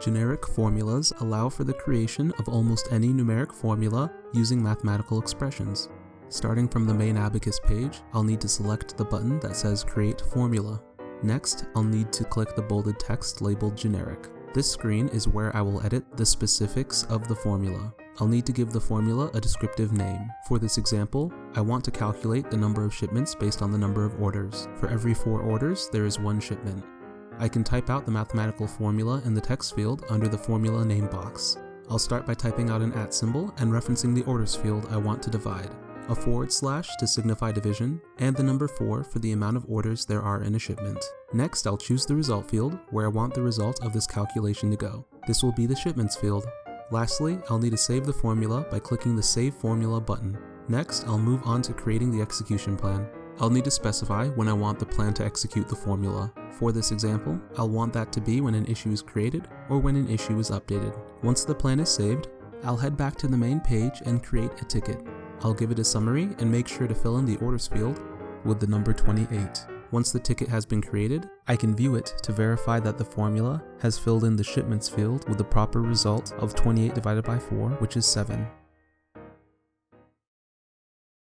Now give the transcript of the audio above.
Generic formulas allow for the creation of almost any numeric formula using mathematical expressions. Starting from the main Abacus page, I'll need to select the button that says Create Formula. Next, I'll need to click the bolded text labeled Generic. This screen is where I will edit the specifics of the formula. I'll need to give the formula a descriptive name. For this example, I want to calculate the number of shipments based on the number of orders. For every 4 orders, there is 1 shipment. I can type out the mathematical formula in the text field under the formula name box. I'll start by typing out an @ symbol and referencing the orders field I want to divide, a / to signify division, and the number 4 for the amount of orders there are in a shipment. Next, I'll choose the result field where I want the result of this calculation to go. This will be the shipments field. Lastly, I'll need to save the formula by clicking the Save Formula button. Next, I'll move on to creating the execution plan. I'll need to specify when I want the plan to execute the formula. For this example, I'll want that to be when an issue is created or when an issue is updated. Once the plan is saved, I'll head back to the main page and create a ticket. I'll give it a summary and make sure to fill in the orders field with the number 28. Once the ticket has been created, I can view it to verify that the formula has filled in the shipments field with the proper result of 28 divided by 4, which is 7.